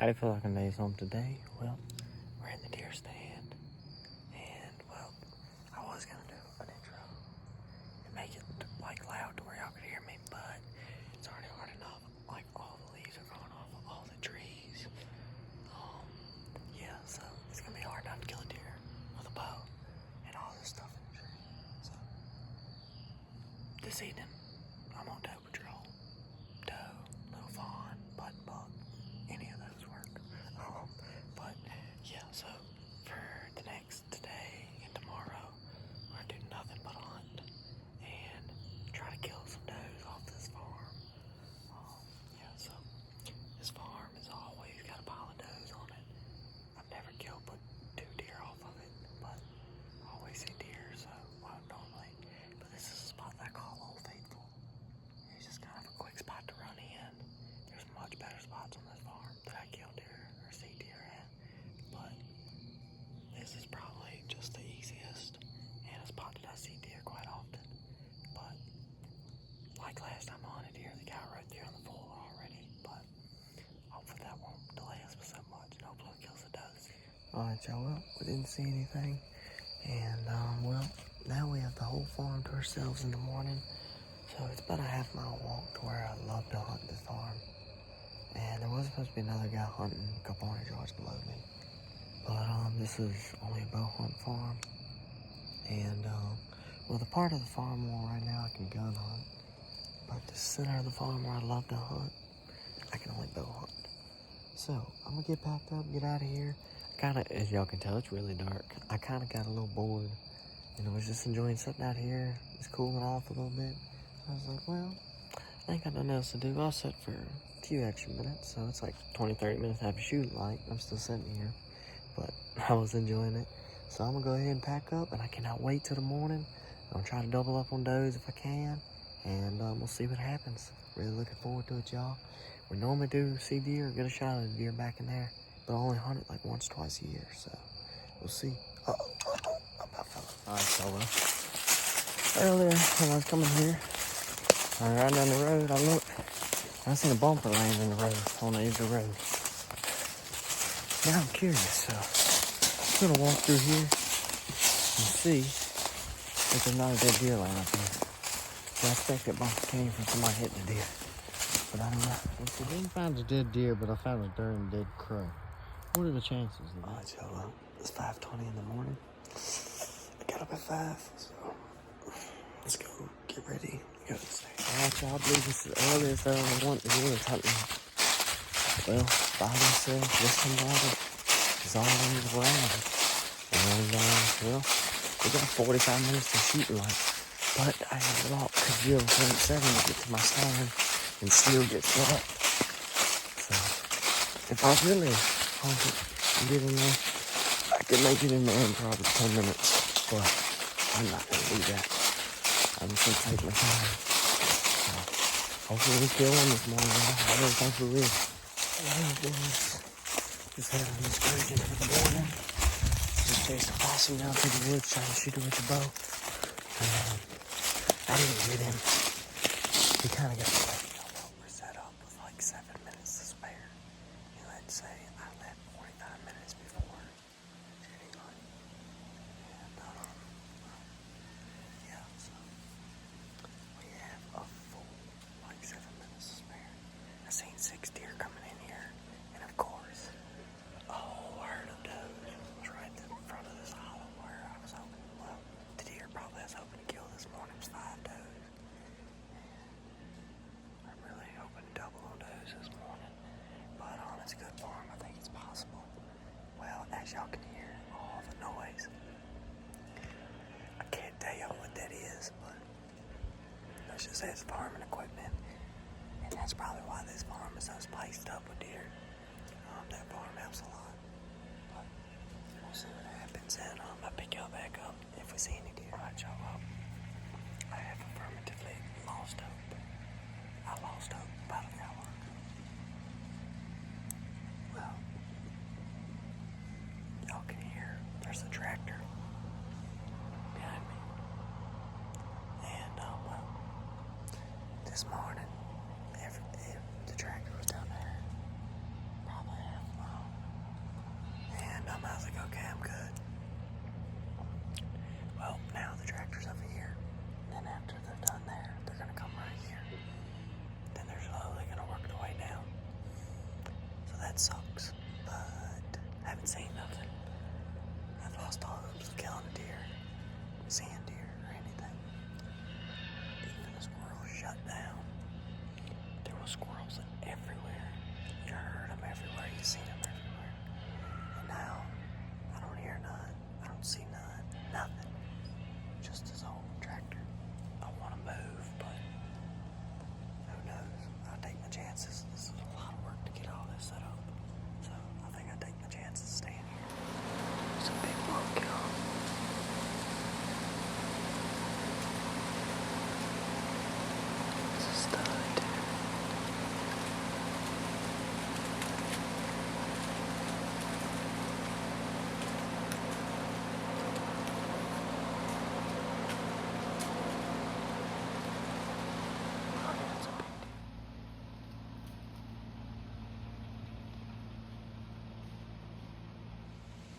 How do you feel like a day's home today? Well, we're in the deer stand, and well, I was gonna do an intro and make it like loud to where y'all could hear me, but it's already hard enough. Like all the leaves are gone off of all the trees. Yeah, so it's gonna be hard not to kill a deer with a bow and all this stuff in the tree. So this evening, I'm on doe patrol. Doe, little fawn, button buck, any of those work. But yeah, so for the next today and tomorrow, we're gonna do nothing but hunt and try to kill some does off this farm. Yeah, so this farm has always got a pile of does on it. I've never killed but 2 deer off of it, but I always see deer, so well, normally. But this is a spot that I call Old Faithful. It's just kind of a quick spot to run in. There's much better spots on this farm that I kill deer or see deer at, but this is probably just the easiest and a spot that I see deer quite often. But like last time I hunted deer, the guy right there on the full already, but hopefully that won't delay us so much and hopefully it kills the does. Alright y'all, well, we didn't see anything, and well, now we have the whole farm to ourselves in the morning. So it's about a half-mile walk to where I love to hunt this farm. And there was supposed to be another guy hunting a couple hundred yards below me. But this is only a bow hunt farm. And well, the part of the farm where right now I can gun hunt. But the center of the farm where I love to hunt, I can only bow hunt. So I'm gonna get packed up, get out of here. Kinda, as y'all can tell, it's really dark. I kinda got a little bored. And I was just enjoying sitting out here, just cooling off a little bit. I was like, well, I ain't got nothing else to do. I'll sit for a few extra minutes. So it's like 20-30 minutes to have a shooting light. I'm still sitting here, but I was enjoying it. So I'm gonna go ahead and pack up, and I cannot wait till the morning. I'm gonna try to double up on does if I can, and we'll see what happens. Really looking forward to it, y'all. We normally do see deer or get a shot at a deer back in there, but I only hunt it like once, twice a year, so we'll see. About fella. Alright, so earlier when I was coming here, I ran down the road, I looked, I seen a bumper laying in the road, on the edge of the road. Now I'm curious, so I'm gonna walk through here and see if there's not a dead deer laying up here. So I expect that bumper came from somebody hitting a deer, but I don't know. I didn't find a dead deer, but I found a darn dead crow. What are the chances of that? Alright, so it's 5:20 in the morning. I got up at 5, so let's go get ready. Go upstairs. Alright, y'all, I believe this is the earliest I ever want to do is hunting. Well, by themselves, with somebody, is all I need around. And, well, we got 45 minutes to shoot light. But I have to walk to 0.7 to get to my stand and still get set up. So, if I really hunt it and get in there, I can make it in there in probably 10 minutes. But I'm not going to do that. I'm just going to take my time. So, hopefully we kill one this morning. I really think we will. Alright, boys. Just had an excursion for the morning. Just chased a possum down through the woods trying to shoot it with the bow. I didn't get him. He kind of got away. We're set up with like 7 minutes to spare. And let's say I left 45 minutes before shooting light. And, yeah, so we have a full like 7 minutes to spare. I seen 6 deer coming in here, and of course, a whole herd of does was right in front of this hollow where I was hoping, well, the deer probably I was hoping to kill this morning was 5 does. I'm really hoping to double on does this morning, but it's a good farm. I think it's possible. Well, as y'all can hear, all the noise. I can't tell y'all what that is, but let's just say it's farming equipment. And that's probably why this farm is so spiced up with deer. That farm helps a lot. But we'll see what happens, and I'll pick y'all back up if we see any deer. Alright, y'all, I have affirmatively lost hope. I lost hope about an hour ago. Well, y'all can hear there's a tractor behind me. And, well, this morning, if the tractor was down there, probably half that sucks. But I haven't seen nothing. I've lost all hopes of killing a deer, seeing deer, or anything. Even the squirrels shut down. There were squirrels everywhere. You heard them everywhere. You seen them everywhere. And now, I don't hear none. I don't see none. Nothing. Just this old tractor. I want to move, but who knows? I'll take my chances. This is a lot of work to get all this set up. So I think I'll take my chances staying here. There's a big buck, y'all. It's a stud, dude.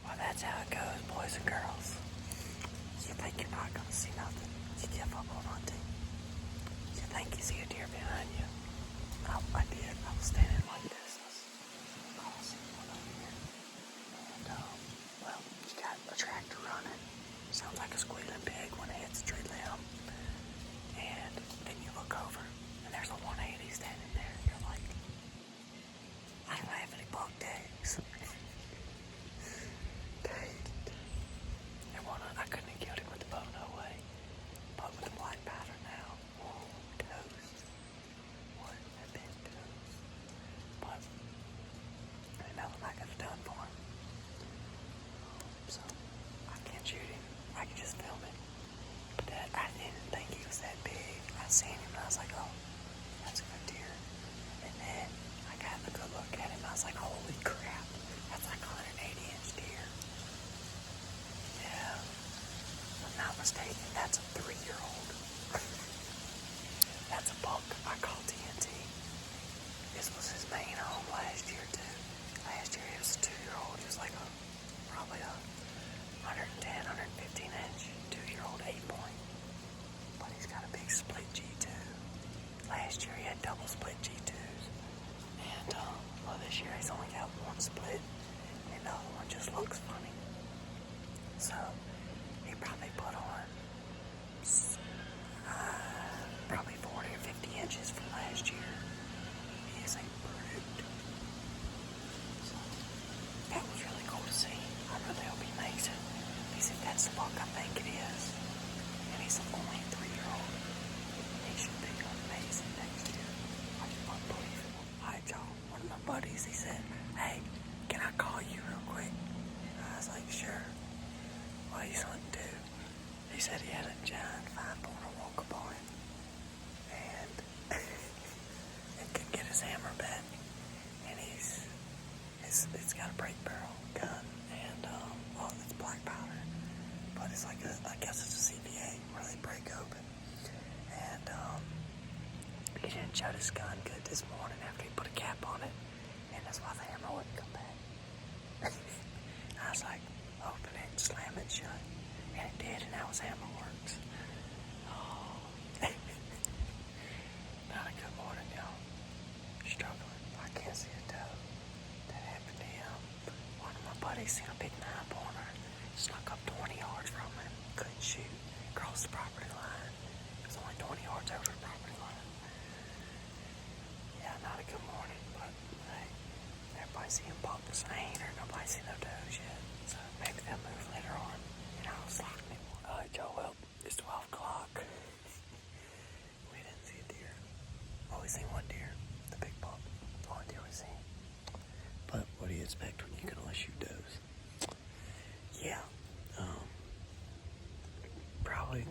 Well, that's how it goes, boys and girls. You think you're not gonna see nothing. You give up on hunting. You think you see a deer behind you. I did. I was standing like this. I was seeing one over here. And, well, you got a tractor running. Sounds like a squealing pig when it hits a tree limb. And then you look over, and there's a 180 standing there. And you're like, I don't have any buck tags. I couldn't have killed him with the bow, no way. But with the black powder now, whoa, toast. Would have been toast. But ain't nothing I could have done for him. So I can't shoot him. I can just film it. But I didn't think he was that big. I seen him and I was like, oh, that's a good deer. And then I got a good look at him. I was like, holy crap, that's like a 180-inch deer. Yeah. If I'm not mistaken, that's a 3-year-old. That's a buck I call TNT. This was his main home last year too. Last year he was a 2-year-old. He was like probably a 110, 115-inch 2-year-old 8-point. But he's got a big split G2. Last year he had double split G2s. And well, this year he's only got one split. And the other one just looks funny. So he probably put on probably 40 or 50 inches from last year. He is a brute. So that was really cool to see. I really hope he makes it. Because if that's the buck I think it is, and he's only a 3-year-old, he should be amazing next year. I just unbelievable. Alright, y'all. One of my buddies, he said, hey, can I call you real quick? And I was like, sure. What he's hunting too. He said he had a giant 5-pointer walker boy. And it couldn't get his hammer back. And it's got a break barrel gun. And, well, it's black powder. But it's like I guess it's a CPA where they break open. And, he didn't shut his gun good this morning after he put a cap on it. And that's why the hammer wouldn't come back. I was like, open it, slam it shut. And it did, and now his hammer works. Oh. Not a good morning, y'all. Struggling. I can't see a toe. That happened to him. One of my buddies seen a big 9-pointer. Snuck up 20 yards from him. Couldn't shoot. Crossed the property line. It was only 20 yards over the property line. Yeah, not a good morning, but hey, everybody's seeing bucks. I ain't heard nobody see no toes yet. So maybe they'll move later on. And I'll slot me more. Alright, y'all, well, it's 12 o'clock. We didn't see a deer. Well, we seen one deer. The big buck. The only deer we seen. But what do you expect when you can only shoot does? Yeah. Probably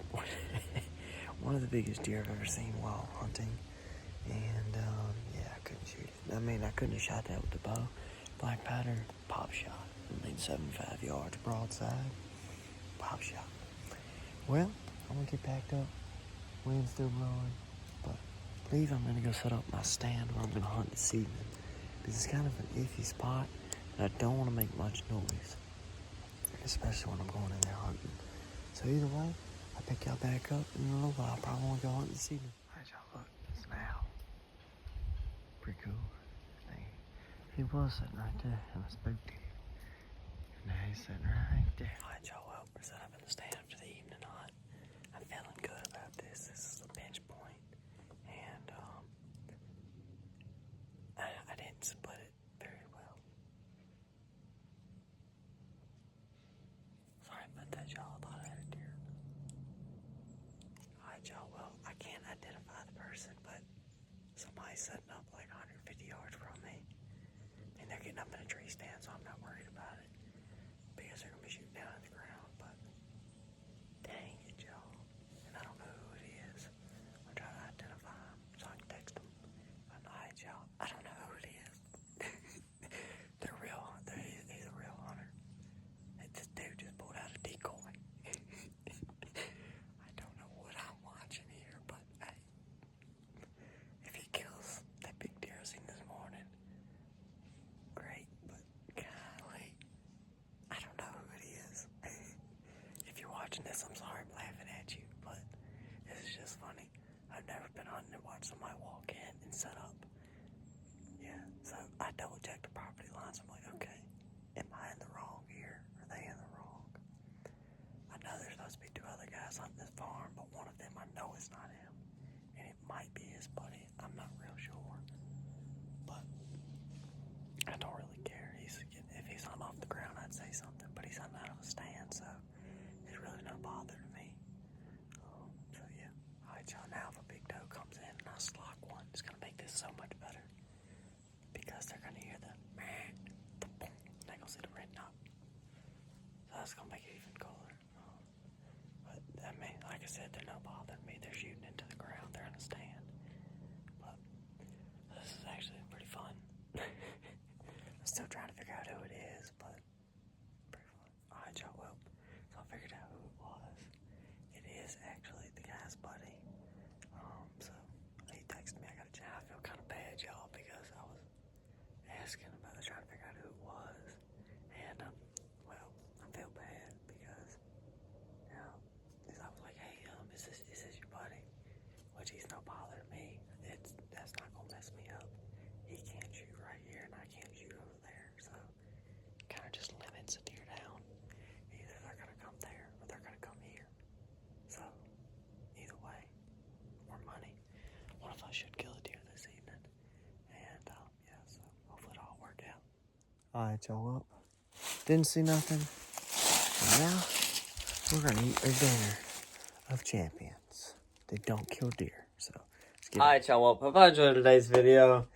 one of the biggest deer I've ever seen while hunting. And, yeah, I couldn't shoot it. I mean, I couldn't have shot that with the bow. Black powder, pop shot. I mean, 75 yards broadside. Pop shot. Well, I'm gonna get packed up. Wind's still blowing. But I believe I'm gonna go set up my stand where I'm gonna hunt this evening. Because it's kind of an iffy spot. And I don't want to make much noise. Especially when I'm going in there hunting. So either way, I'll pick y'all back up in a little while. I probably want to go hunting this evening. Alright, y'all, look. It's now. Pretty cool. He was sitting right there, and I spooked him. And now he's sitting right there. Alright, y'all, well, we're set up in the stand after the evening hunt. I'm feeling good about this. This is the pinch point. And, I didn't split it very well. Sorry about that, y'all. I thought I had a deer. Alright, y'all, well, I can't identify the person, but somebody's setting up like 150 yards from me. And they're getting up in a tree stand, so I'm not worried about it. Because they're going to be shooting down at the ground, but dang it, y'all. And I don't know who it is. I'm trying to identify him so I can text him. But alright, y'all, I don't know who it is. They're real. He's a real hunter. This dude just pulled out a decoy. I don't know what I'm watching here, but hey, if he kills that big deer I seen this morning, great, but golly, I don't know who it is. If you're watching this, I'm sorry I'm laughing at you, but this is just funny. I've never been hunting and watched somebody walk in and set up. Yeah, so I double checked the property lines. I'm like, okay, am I in the wrong here? Are they in the wrong? I know there's supposed to be two other guys hunting this farm, but one of them I know is not him. And it might be his buddy. I'm not real sure. But I don't really care. If he's hunting off the ground, I'd say something. But he's hunting out of a stand, so it's really no bother to me. So yeah. Alright, y'all, now if a big doe comes in and I slock one, it's going to make this so much better. Because they're going to hear the boom. They're going to see the red knot. So that's going to make it even cooler. But, I mean, like I said, they're no bother to me. They're shooting into the ground. They're in a stand. But this is actually pretty fun. I'm still trying to figure out who it is, but pretty fun. Alright, y'all, well, so I figured out who it was. It is actually the guy's buddy. So he texted me. I feel kind of bad, y'all, because I was asking about it, trying to figure out who it was. And, well, I feel bad because, you know, I was like, hey, is this your buddy? Which he's no bother to me. That's not gonna mess me up. He can't shoot right here and I can't shoot over there, so it kind of just limits the deer down. Either they're gonna come there or they're gonna come here. So either way, more money. One of us should kill a deer this evening, and yeah, so hopefully it'll all work out. Alright, y'all, well, didn't see nothing. And now, we're gonna eat our dinner of champions. They don't kill deer, so let's get Alright, y'all, well, hope you enjoyed today's video.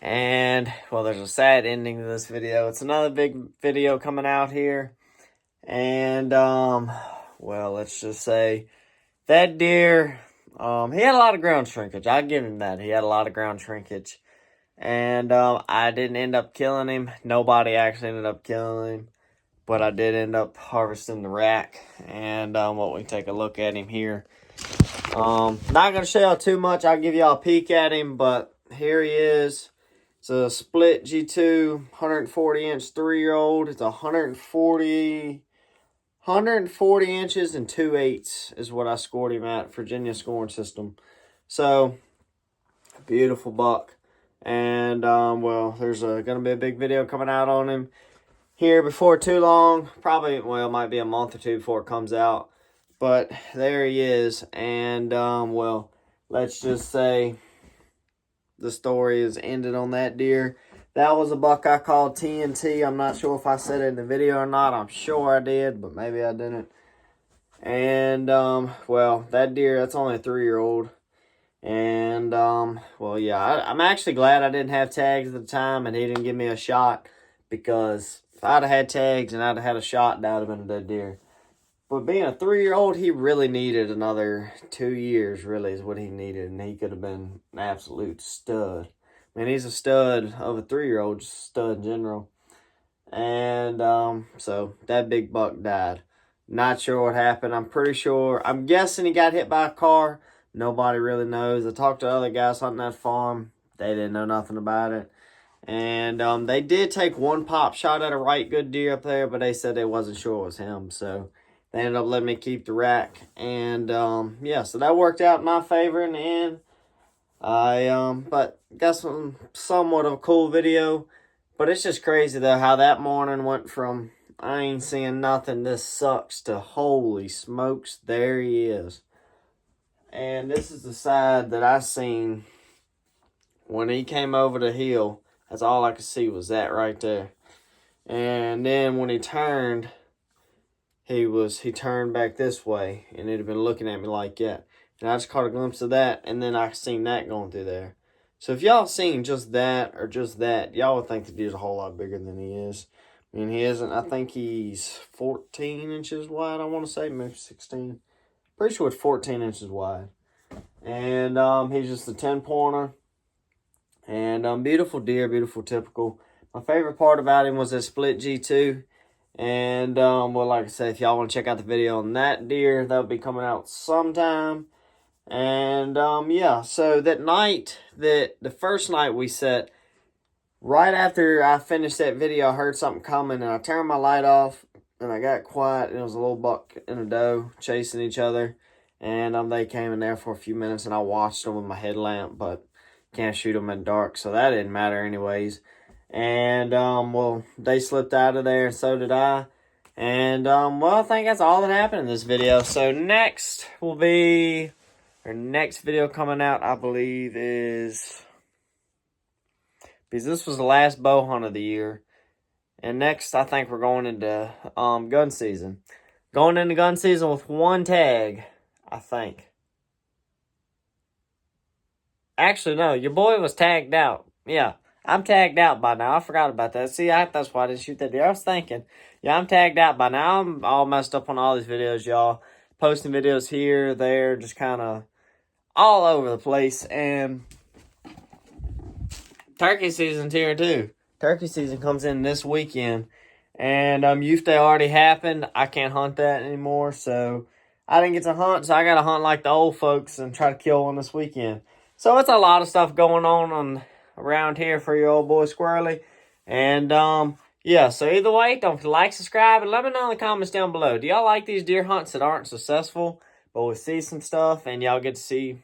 And, well, there's a sad ending to this video. It's another big video coming out here. And, well, let's just say that deer, he had a lot of ground shrinkage. I'll give him that. He had a lot of ground shrinkage. And, I didn't end up killing him. Nobody actually ended up killing him. But I did end up harvesting the rack. And, well, we can take a look at him here. Not going to show y'all too much. I'll give y'all a peek at him. But here he is. It's a split G2, 140-inch 3-year-old. It's 140 inches and 2/8 is what I scored him at, Virginia scoring system. So, beautiful buck. And, well, there's going to be a big video coming out on him here before too long. Probably, well, it might be a month or two before it comes out. But there he is. And, well, let's just say the story is ended on that deer. That was a buck I called TNT. I'm not sure if I said it in the video or not. I'm sure I did, but maybe I didn't. And, well, that deer, that's only a 3-year-old. And, well, yeah, I'm actually glad I didn't have tags at the time and he didn't give me a shot. Because if I'd have had tags and I'd have had a shot, that would have been a dead deer. But being a 3-year-old, he really needed another 2 years, really, is what he needed. And he could have been an absolute stud. I mean, he's a stud of a 3-year-old, just a stud in general. And, so that big buck died. Not sure what happened. I'm guessing he got hit by a car. Nobody really knows. I talked to other guys hunting that farm. They didn't know nothing about it. And, they did take one pop shot at a right good deer up there, but they said they wasn't sure it was him, so they ended up letting me keep the rack. And, yeah, so that worked out in my favor in the end. But got some somewhat of a cool video. But it's just crazy though how that morning went from I ain't seeing nothing, this sucks, to holy smokes, there he is. And this is the side that I seen when he came over the hill. That's all I could see was that right there. And then when he turned, he turned back this way, and it had been looking at me like that. And I just caught a glimpse of that, and then I seen that going through there. So if y'all seen just that or just that, y'all would think the deer's a whole lot bigger than he is. I mean, he isn't. I think he's 14 inches wide, I want to say, maybe 16. Pretty sure it's 14 inches wide. And he's just a 10-pointer. And beautiful deer, beautiful typical. My favorite part about him was his split G2. And, well, like I said, if y'all want to check out the video on that deer, that'll be coming out sometime. And, yeah, so that night, the first night we set, right after I finished that video, I heard something coming, and I turned my light off, and I got quiet, and it was a little buck and a doe chasing each other. And, they came in there for a few minutes, and I watched them with my headlamp, but can't shoot them in the dark, so that didn't matter anyways. And, well, they slipped out of there, and so did I. And, well, I think that's all that happened in this video. So next will be, our next video coming out, I believe, is, because this was the last bow hunt of the year. And next, I think we're going into, gun season. Going into gun season with one tag, I think. Actually, no, your boy was tagged out. Yeah. I'm tagged out by now. I forgot about that. See, that's why I didn't shoot that deer. I was thinking, yeah, I'm tagged out by now. I'm all messed up on all these videos, y'all. Posting videos here, there, just kind of all over the place. And turkey season's here, too. Turkey season comes in this weekend. And Youth Day already happened. I can't hunt that anymore, so I didn't get to hunt. So I got to hunt like the old folks and try to kill one this weekend. So it's a lot of stuff going on around here for your old boy Squirrely. And, yeah, so either way, don't forget to like, subscribe, and let me know in the comments down below. Do y'all like these deer hunts that aren't successful, but we see some stuff, and y'all get to see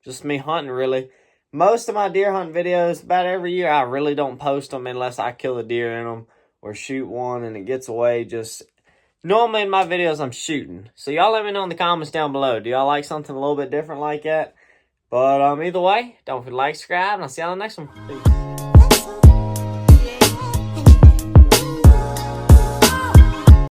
just me hunting, really? Most of my deer hunting videos, about every year, I really don't post them unless I kill a deer in them or shoot one and it gets away. Just normally in my videos, I'm shooting. So y'all let me know in the comments down below. Do y'all like something a little bit different like that? But either way, don't forget to like, subscribe, and I'll see y'all in the next one. Peace.